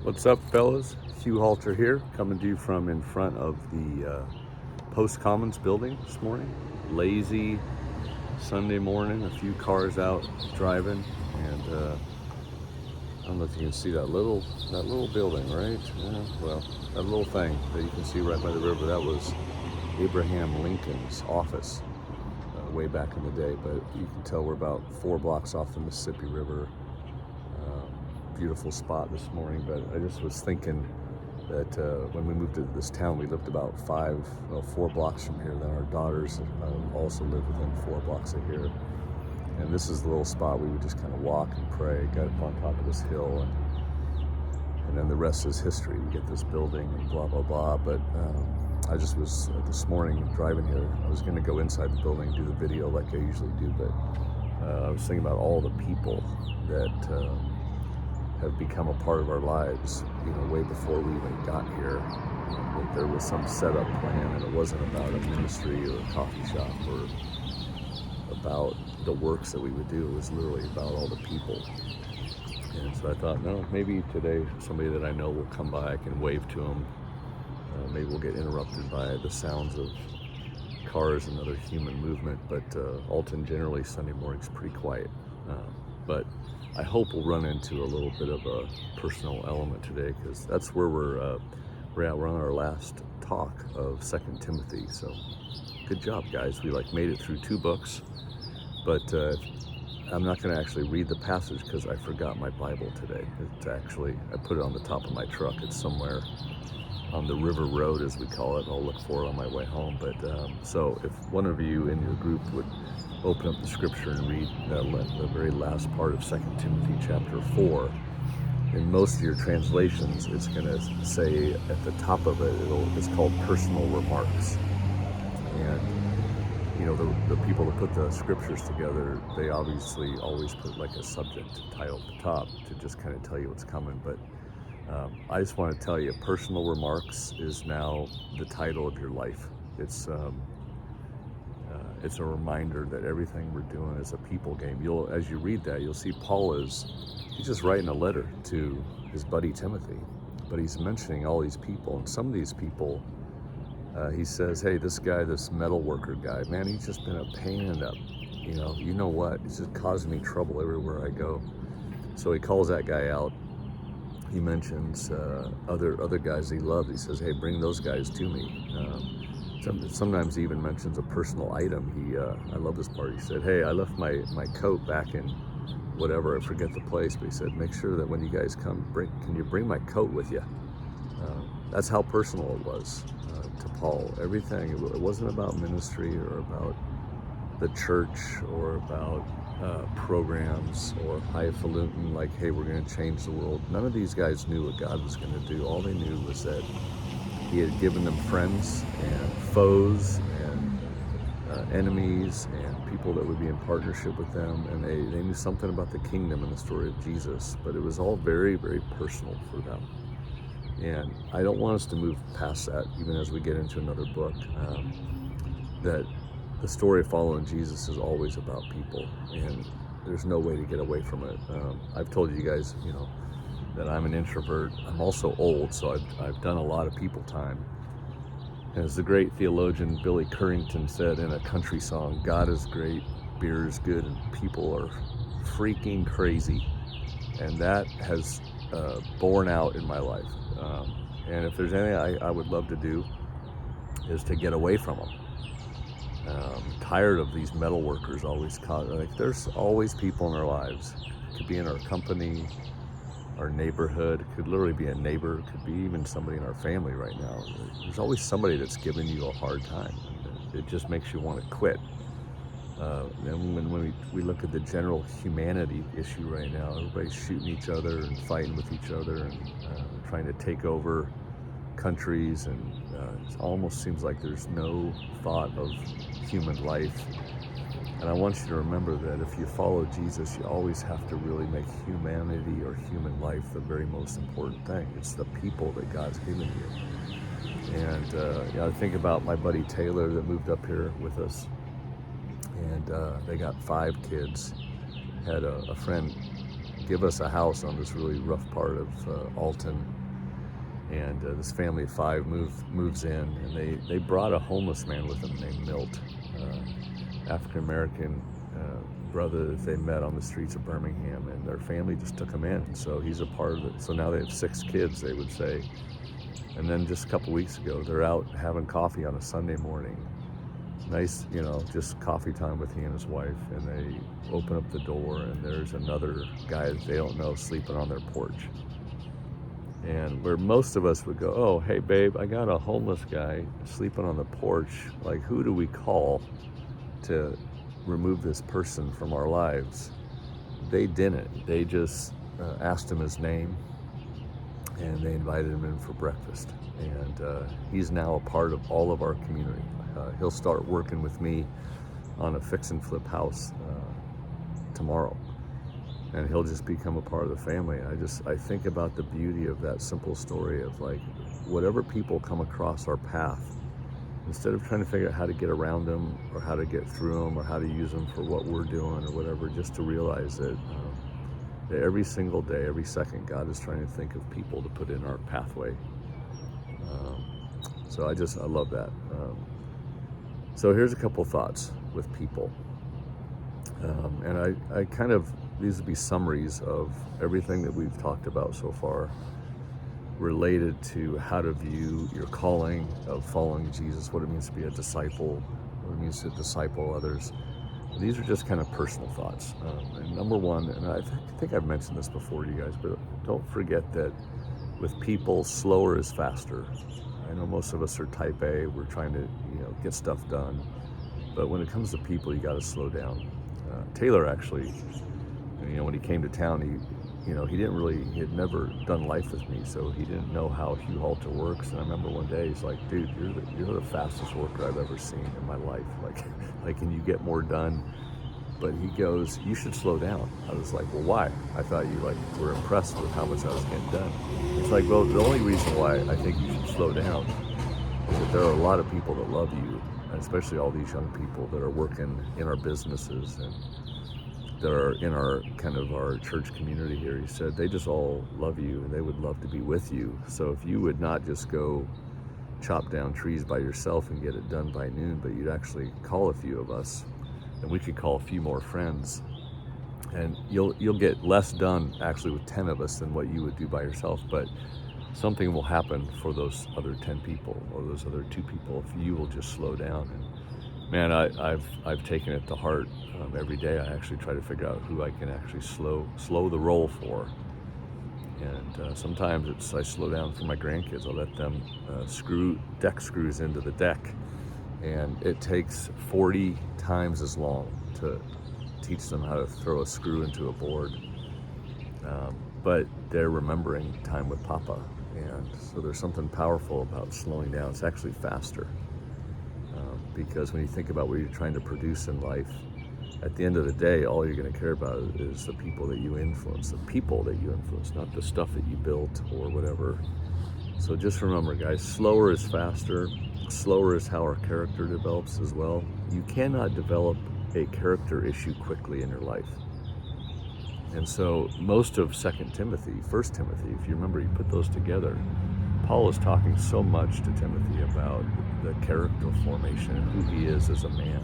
What's up, fellas? Hugh Halter here, coming to you from in front of the Post Commons building this morning. Lazy Sunday morning, a few cars out driving, and I don't know if you can see that little building, right? Yeah, well, that little thing that you can see right by the river, that was Abraham Lincoln's office way back in the day, but you can tell we're about 4 blocks off the Mississippi River. Beautiful spot this morning, but I just was thinking that when we moved to this town, we lived about 4 blocks from here. Then our daughters also live within 4 blocks of here. And this is the little spot we would just kind of walk and pray, got up on top of this hill, and then the rest is history. We get this building and blah, blah, blah. But I just was, this morning driving here, I was going to go inside the building and do the video like I usually do, but I was thinking about all the people that have become a part of our lives, way before we even got here. That there was some setup plan, and it wasn't about a ministry or a coffee shop or about the works that we would do. It was literally about all the people. And so I thought, no, maybe today somebody that I know will come by, I can wave to them. Maybe we'll get interrupted by the sounds of cars and other human movement, but Alton generally Sunday morning's pretty quiet. But I hope we'll run into a little bit of a personal element today, because that's where we're at. We're on our last talk of 2 Timothy. So good job, guys. We made it through 2 books, but I'm not going to actually read the passage because I forgot my Bible today. I put it on the top of my truck. It's somewhere on the river road, as we call it. I'll look for it on my way home. But so if one of you in your group would open up the scripture and read the very last part of 2 Timothy chapter 4. In most of your translations, it's going to say at the top of it, it's called personal remarks. And, the people that put the scriptures together, they obviously always put a subject title at the top to just kind of tell you what's coming. But I just want to tell you, personal remarks is now the title of your life. It's a reminder that everything we're doing is a people game. As you read that, you'll see he's just writing a letter to his buddy Timothy, but he's mentioning all these people, and some of these people, he says, hey, this guy, this metal worker guy, man, he's just been a pain in the, you know what, he's just causing me trouble everywhere I go. So he calls that guy out. He mentions other guys he loves. He says, hey, bring those guys to me. Sometimes he even mentions a personal item. I love this part. He said, hey, I left my coat back in whatever, I forget the place, but he said, make sure that when you guys come, can you bring my coat with you? That's how personal it was to Paul. Everything, it wasn't about ministry or about the church or about programs or highfalutin, hey, we're going to change the world. None of these guys knew what God was going to do. All they knew was that he had given them friends and foes and enemies and people that would be in partnership with them, and they knew something about the kingdom and the story of Jesus, but it was all very, very personal for them. And I don't want us to move past that, even as we get into another book, that the story of following Jesus is always about people, and there's no way to get away from it. I've told you guys, that I'm an introvert. I'm also old, so I've done a lot of people time. And as the great theologian Billy Currington said in a country song, God is great, beer is good, and people are freaking crazy. And that has borne out in my life. And if there's anything I would love to do, is to get away from them. Tired of these metal workers always there's always people in our lives. It could be in our company, our neighborhood, it could literally be a neighbor, it could be even somebody in our family right now. There's always somebody that's giving you a hard time. It just makes you want to quit. And when we look at the general humanity issue right now, everybody's shooting each other and fighting with each other and trying to take over countries, and it almost seems like there's no thought of human life. And I want you to remember that if you follow Jesus, you always have to really make humanity or human life the very most important thing. It's the people that God's given you. And I think about my buddy Taylor that moved up here with us, and they got 5 kids. Had a friend give us a house on this really rough part of Alton. And this family of 5 moves in, and they brought a homeless man with them named Milt, African-American brother that they met on the streets of Birmingham, and their family just took him in. So he's a part of it. So now they have 6 kids, they would say. And then just a couple weeks ago, they're out having coffee on a Sunday morning. Nice, just coffee time with he and his wife, and they open up the door, and there's another guy that they don't know sleeping on their porch. And where most of us would go, oh, hey, babe, I got a homeless guy sleeping on the porch. Like, who do we call to remove this person from our lives? They didn't. They just asked him his name, and they invited him in for breakfast. And he's now a part of all of our community. He'll start working with me on a fix and flip house tomorrow. And he'll just become a part of the family. I think about the beauty of that simple story of, like, whatever people come across our path, instead of trying to figure out how to get around them or how to get through them or how to use them for what we're doing or whatever, just to realize that every single day, every second, God is trying to think of people to put in our pathway. So I love that. So here's a couple thoughts with people. And I kind of, these would be summaries of everything that we've talked about so far related to how to view your calling of following Jesus, what it means to be a disciple, what it means to disciple others. These are just kind of personal thoughts. And number one, and I think I've mentioned this before to you guys, but don't forget that with people, slower is faster. I know most of us are type A, we're trying to get stuff done. But when it comes to people, you got to slow down. Taylor actually, when he came to town, he had never done life with me, so he didn't know how Hugh Halter works. And I remember one day he's like, dude, you're the fastest worker I've ever seen in my life. Like, can you get more done? But he goes, you should slow down. I was like, well, why? I thought you were impressed with how much I was getting done. It's like, well, the only reason why I think you should slow down is that there are a lot of people that love you, and especially all these young people that are working in our businesses and that are in our church community here. He said they just all love you and they would love to be with you. So if you would not just go chop down trees by yourself and get it done by noon, but you'd actually call a few of us, and we could call a few more friends, and you'll get less done actually with 10 of us than what you would do by yourself. But something will happen for those other 10 people or those other 2 people if you will just slow down. And man, I've taken it to heart. Every day I actually try to figure out who I can actually slow the roll for. And sometimes I slow down for my grandkids. I'll let them screw deck screws into the deck, and it takes 40 times as long to teach them how to throw a screw into a board. But they're remembering time with Papa, and so there's something powerful about slowing down. It's actually faster, because when you think about what you're trying to produce in life, at the end of the day, all you're going to care about is the people that you influence, not the stuff that you built or whatever. So just remember, guys, slower is faster. Slower is how our character develops as well. You cannot develop a character issue quickly in your life. And so most of 2 Timothy, 1 Timothy, if you remember, you put those together, Paul is talking so much to Timothy about the character formation and who he is as a man.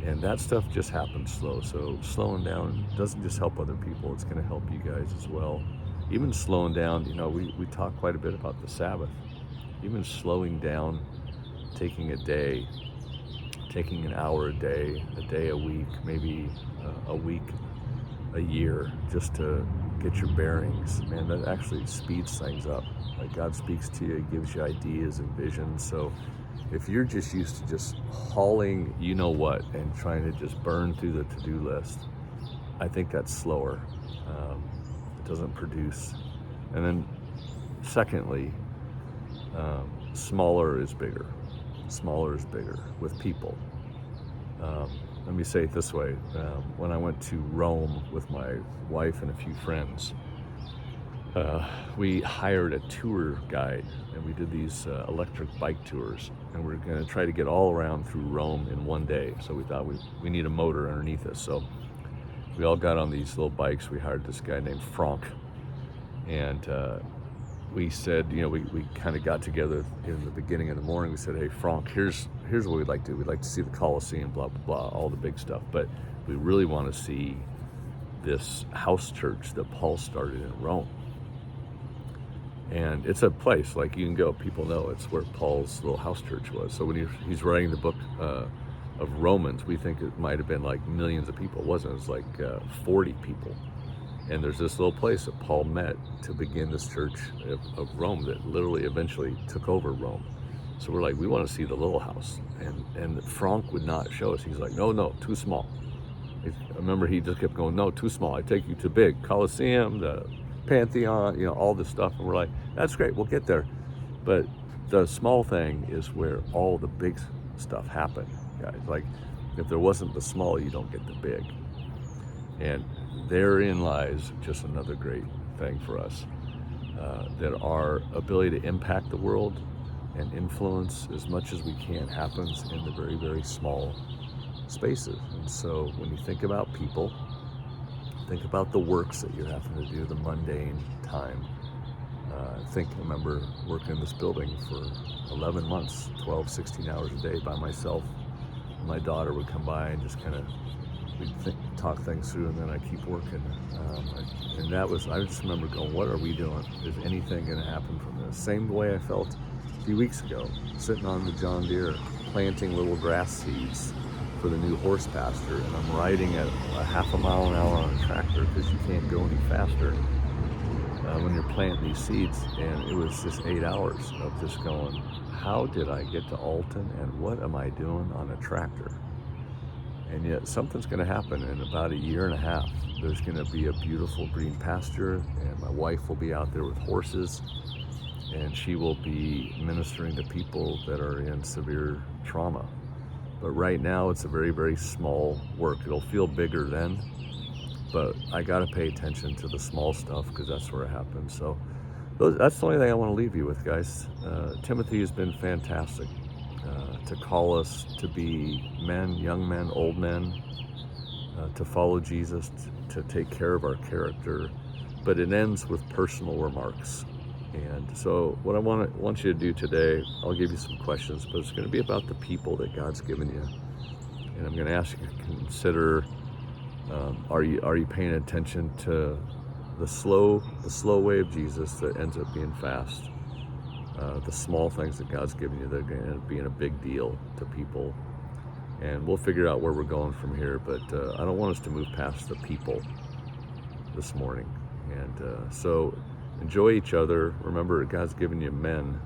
And that stuff just happens slow. So slowing down doesn't just help other people, it's going to help you guys as well. Even slowing down, we talk quite a bit about the Sabbath. Even slowing down, taking a day, taking an hour a day a week, maybe a week, a year, just to get your bearings, man, that actually speeds things up. Like, God speaks to you, gives you ideas and visions. So if you're just used to just hauling and trying to just burn through the to-do list, I think that's slower. It doesn't produce. And then secondly, smaller is bigger. Smaller is bigger with people. Let me say it this way. When I went to Rome with my wife and a few friends, we hired a tour guide, and we did these electric bike tours, and we're going to try to get all around through Rome in one day. So we thought we need a motor underneath us. So we all got on these little bikes. We hired this guy named Frank, and we said, we kind of got together in the beginning of the morning. We said, hey, Frank, here's what we'd like to do. We'd like to see the Colosseum, blah, blah, blah, all the big stuff. But we really want to see this house church that Paul started in Rome. And it's a place, like, you can go, people know it's where Paul's little house church was. So when he's writing the book of Romans, we think it might have been like millions of people. It wasn't. It was like 40 people. And there's this little place that Paul met to begin this church of Rome that literally eventually took over Rome. So we're like, we want to see the little house. And Frank would not show us. He's like, no, too small. I remember he just kept going, no, too small. I take you to big. Colosseum, the Pantheon, all this stuff. And we're like, that's great, we'll get there. But the small thing is where all the big stuff happened, guys. Like, if there wasn't the small, you don't get the big. And therein lies just another great thing for us, that our ability to impact the world and influence as much as we can happens in the very, very small spaces. And so when you think about people, think about the works that you're having to do, the mundane time. Remember working in this building for 11 months, 12, 16 hours a day by myself. My daughter would come by and just kind of, we'd talk things through, and then I keep working. And that was, I just remember going, what are we doing? Is anything going to happen from this? Same way I felt a few weeks ago, sitting on the John Deere, planting little grass seeds for the new horse pasture, and I'm riding at a half a mile an hour on a tractor because you can't go any faster when you're planting these seeds. And it was just 8 hours of just going, how did I get to Alton, and what am I doing on a tractor? And yet something's going to happen in about a year and a half. There's going to be a beautiful green pasture, and my wife will be out there with horses, and she will be ministering to people that are in severe trauma. But right now it's a very, very small work. It'll feel bigger then, but I got to pay attention to the small stuff because that's where it happens. So that's the only thing I want to leave you with, guys. Timothy has been fantastic to call us to be men, young men, old men, to follow Jesus, to take care of our character. But it ends with personal remarks. And so what I want you to do today, I'll give you some questions, but it's going to be about the people that God's given you. And I'm going to ask you to consider, are you paying attention to the slow way of Jesus that ends up being fast? The small things that God's given you, they're going to end up being a big deal to people. And we'll figure out where we're going from here, but I don't want us to move past the people this morning. And so enjoy each other. Remember, God's given you men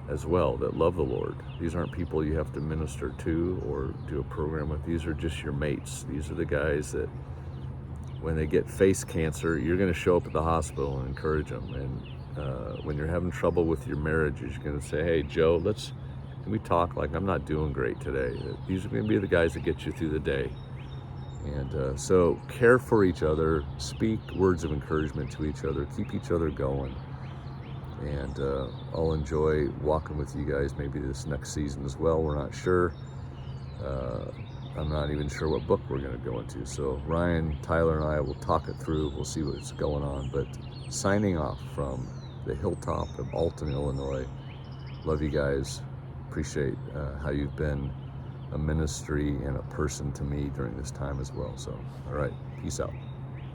as well that love the Lord. These aren't people you have to minister to or do a program with. These are just your mates. These are the guys that when they get face cancer, you're going to show up at the hospital and encourage them. And when you're having trouble with your marriage, you're going to say, hey, Joe, can we talk? Like, I'm not doing great today. These are going to be the guys that get you through the day. And so care for each other, speak words of encouragement to each other, keep each other going. And I'll enjoy walking with you guys maybe this next season as well. We're not sure. I'm not even sure what book we're going to go into. So Ryan, Tyler, and I will talk it through. We'll see what's going on. But signing off from the hilltop of Alton, Illinois. Love you guys. Appreciate how you've been a ministry and a person to me during this time as well. So, all right, peace out.